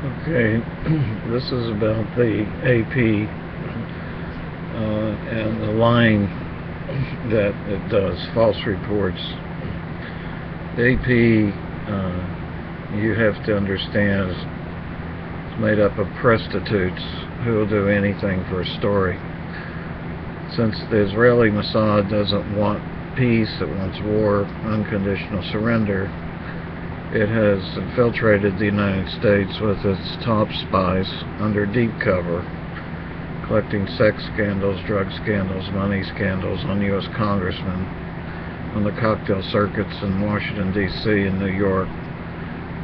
Okay, this is about the AP and the lying that it does, false reports. The AP, you have to understand, is made up of prostitutes who will do anything for a story. Since the Israeli MOSSAD doesn't want peace, it wants war, unconditional surrender, it has infiltrated the United States with its top spies under deep cover, collecting sex scandals, drug scandals, money scandals on U.S. congressmen, on the cocktail circuits in Washington, D.C. and New York,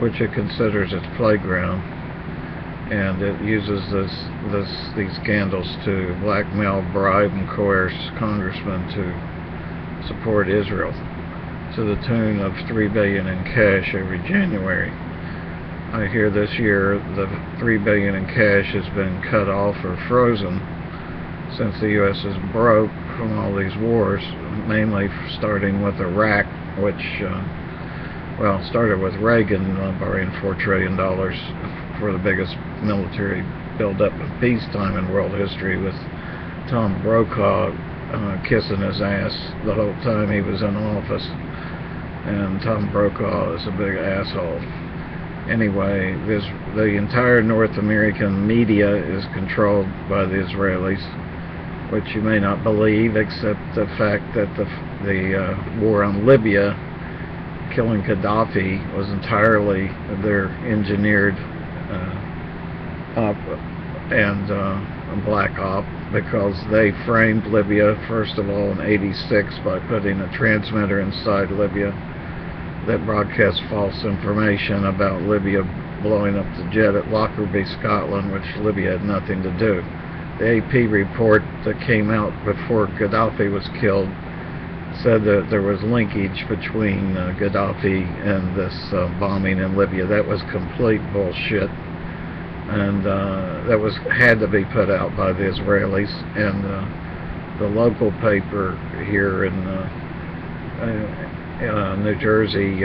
which it considers its playground. And it uses these scandals to blackmail, bribe, and coerce congressmen to support Israel, to the tune of $3 billion in cash every January. I hear this year the $3 billion in cash has been cut off or frozen since the U.S. is broke from all these wars, mainly starting with Iraq, which started with Reagan borrowing $4 trillion for the biggest military buildup of peacetime in world history, with Tom Brokaw kissing his ass the whole time he was in office. And Tom Brokaw is a big asshole. Anyway, the entire North American media is controlled by the Israelis, which you may not believe, except the fact that the war on Libya, killing Ghaddafi, was entirely their engineered op and black op, because they framed Libya, first of all, in '86 by putting a transmitter inside Libya that broadcast false information about Libya blowing up the jet at Lockerbie, Scotland, which Libya had nothing to do. The AP report that came out before Gaddafi was killed said that there was linkage between Gaddafi and this bombing in Libya. That was complete bullshit, and that had to be put out by the Israelis. And the local paper here in New Jersey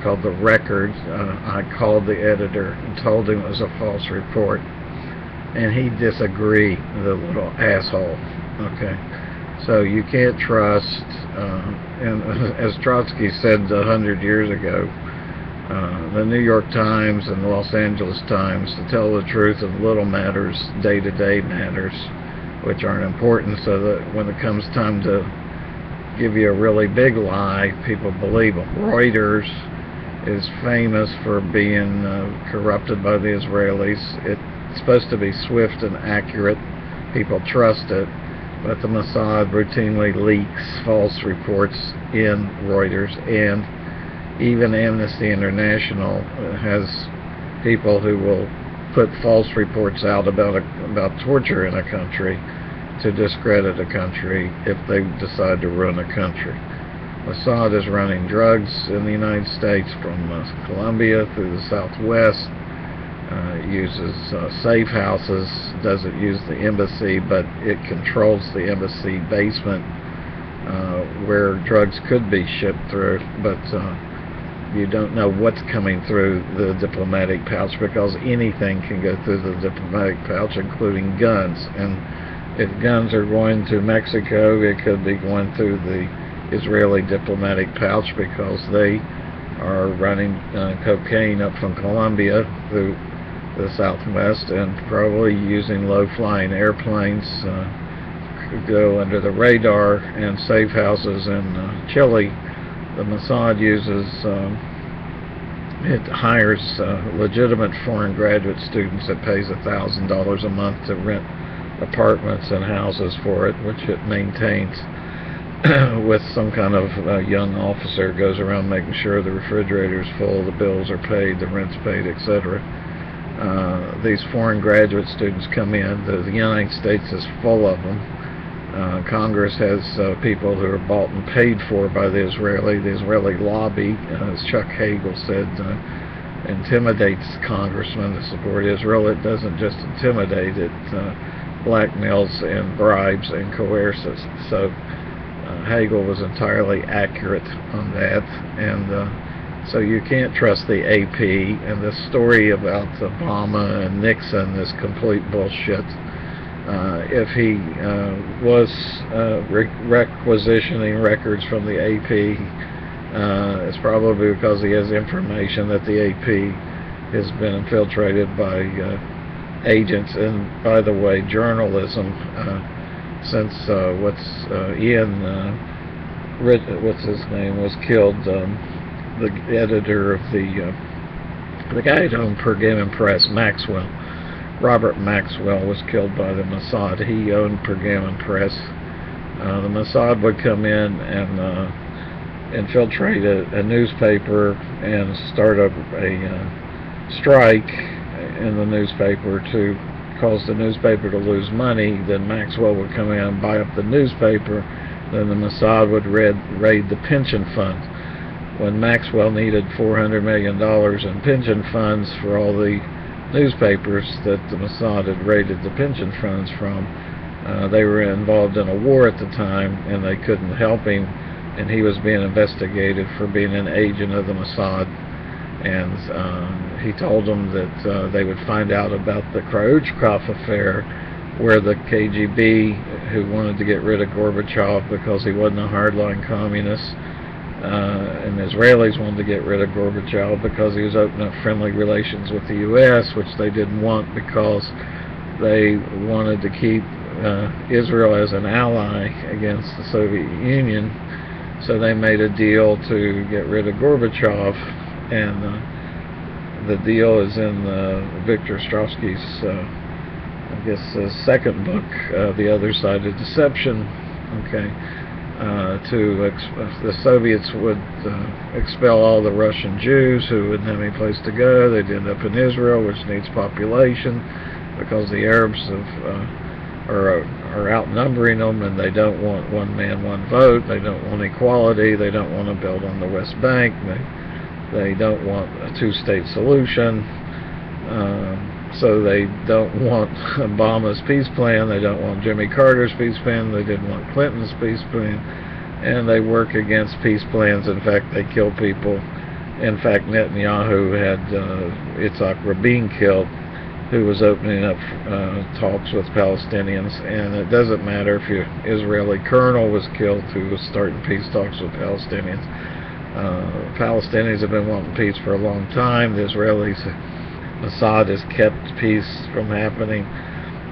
called The Record, I called the editor and told him it was a false report, and he disagreed, the little asshole. Okay, so you can't trust, and as Trotsky said 100 years ago, the New York Times and the Los Angeles Times, to tell the truth of little matters, day-to-day matters, which aren't important, so that when it comes time to give you a really big lie, people believe them. Reuters is famous for being corrupted by the Israelis. It's supposed to be swift and accurate. People trust it, but the Mossad routinely leaks false reports in Reuters, and even Amnesty International has people who will put false reports out about torture in a country to discredit a country if they decide to run a country. Mossad is running drugs in the United States from Colombia through the Southwest, uses safe houses, doesn't use the embassy, but it controls the embassy basement where drugs could be shipped through, but you don't know what's coming through the diplomatic pouch, because anything can go through the diplomatic pouch, including guns. And if guns are going to Mexico, it could be going through the Israeli diplomatic pouch, because they are running cocaine up from Colombia through the Southwest, and probably using low-flying airplanes could go under the radar, and safe houses in Chile. The Mossad uses, it hires legitimate foreign graduate students. It pays $1,000 a month to rent apartments and houses for it, which it maintains with some kind of young officer, goes around making sure the refrigerator's full, the bills are paid, the rent's paid, etc. These foreign graduate students come in. The United States is full of them. Congress has people who are bought and paid for by the Israeli lobby, as Chuck Hagel said, intimidates congressmen to support Israel. It doesn't just intimidate, it blackmails and bribes and coerces. So Hagel was entirely accurate on that, and So you can't trust the AP, and the story about Obama and Nixon is complete bullshit. If he was requisitioning records from the AP, it's probably because he has information that the AP has been infiltrated by agents. And by the way, journalism, since Ian, what's his name, was killed, the editor of the guy who owned Pergamon Press, Maxwell, Robert Maxwell, was killed by the Mossad. He owned Pergamon Press. The Mossad would come in and infiltrate a newspaper and start a strike in the newspaper to cause the newspaper to lose money. Then Maxwell would come in and buy up the newspaper. Then the Mossad would raid the pension funds. When Maxwell needed $400 million in pension funds for all the newspapers that the Mossad had raided the pension funds from, they were involved in a war at the time, and they couldn't help him, and he was being investigated for being an agent of the Mossad. And he told them that they would find out about the Khrushchev affair, where the KGB, who wanted to get rid of Gorbachev because he wasn't a hardline communist, and the Israelis wanted to get rid of Gorbachev because he was opening up friendly relations with the U.S., which they didn't want because they wanted to keep Israel as an ally against the Soviet Union. So they made a deal to get rid of Gorbachev, and the deal is in Victor Ostrovsky's, I guess, second book, The Other Side of Deception. Okay. The Soviets would expel all the Russian Jews who wouldn't have any place to go. They'd end up in Israel, which needs population, because the Arabs are outnumbering them, and they don't want one man, one vote. They don't want equality. They don't want to build on the West Bank. They don't want a two-state solution. So they don't want Obama's peace plan, they don't want Jimmy Carter's peace plan, they didn't want Clinton's peace plan, and they work against peace plans. In fact, they kill people. In fact, Netanyahu had Yitzhak Rabin killed, who was opening up talks with Palestinians. And it doesn't matter if your Israeli colonel was killed who was starting peace talks with Palestinians. Palestinians have been wanting peace for a long time. The Israelis, Mossad has kept peace from happening,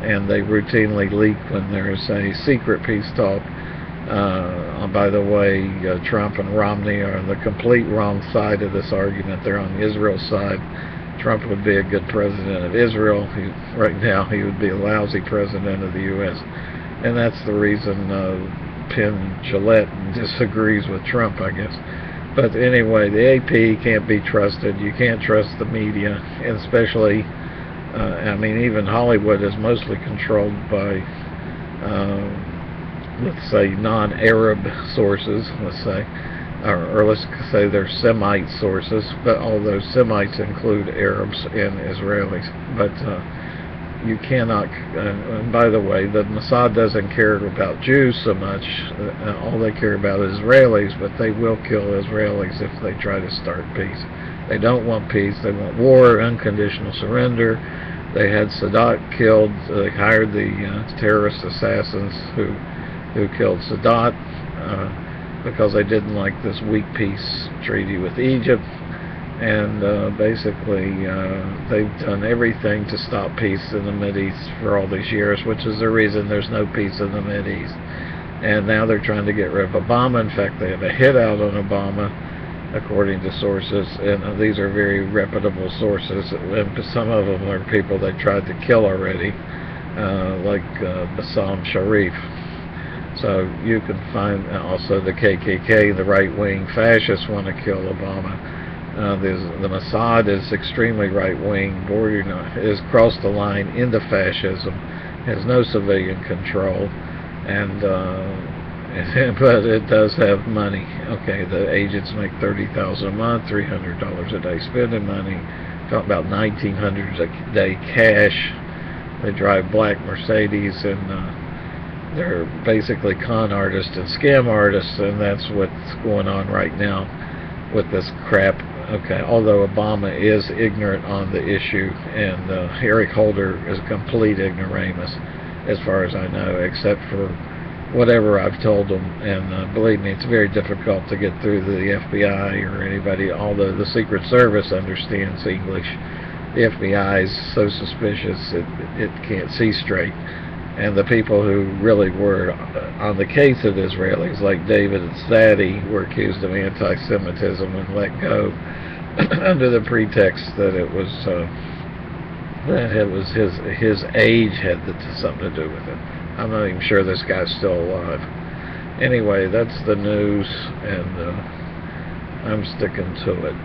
and they routinely leak when there's a secret peace talk. By the way, Trump and Romney are on the complete wrong side of this argument. They're on Israel's side. Trump would be a good president of Israel. Right now, he would be a lousy president of the U.S. And that's the reason Penn Jillette disagrees with Trump, I guess. But anyway, the AP can't be trusted. You can't trust the media, and especially, I mean, even Hollywood is mostly controlled by, let's say, non-Arab sources, let's say, or let's say they're Semite sources, but all those Semites include Arabs and Israelis. But you cannot, and by the way, the Mossad doesn't care about Jews so much. All they care about is Israelis, but they will kill Israelis if they try to start peace. They don't want peace. They want war, unconditional surrender. They had Sadat killed. They hired the terrorist assassins who killed Sadat because they didn't like this weak peace treaty with Egypt. And basically they've done everything to stop peace in the Mideast for all these years, which is the reason there's no peace in the Mideast. And now they're trying to get rid of Obama. In fact, they have a hit out on Obama, according to sources, and these are very reputable sources, and some of them are people they tried to kill already, like Bassam Sharif. So you can find also the KKK, the right-wing fascists, want to kill Obama. The Mossad is extremely right-wing, bordering, has crossed the line into fascism, has no civilian control, and but it does have money. Okay, the agents make $30,000 a month, $300 a day spending money. Talk about $1,900 a day cash. They drive black Mercedes, and they're basically con artists and scam artists, and that's what's going on right now with this crap Okay, although Obama is ignorant on the issue, and Eric Holder is a complete ignoramus, as far as I know, except for whatever I've told him. And believe me, it's very difficult to get through to the FBI or anybody, although the Secret Service understands English. The FBI is so suspicious it can't see straight. And the people who really were on the case of the Israelis, like David and Sadie, were accused of anti-Semitism and let go under the pretext that it was his age had something to do with it. I'm not even sure this guy's still alive. Anyway, that's the news, and I'm sticking to it.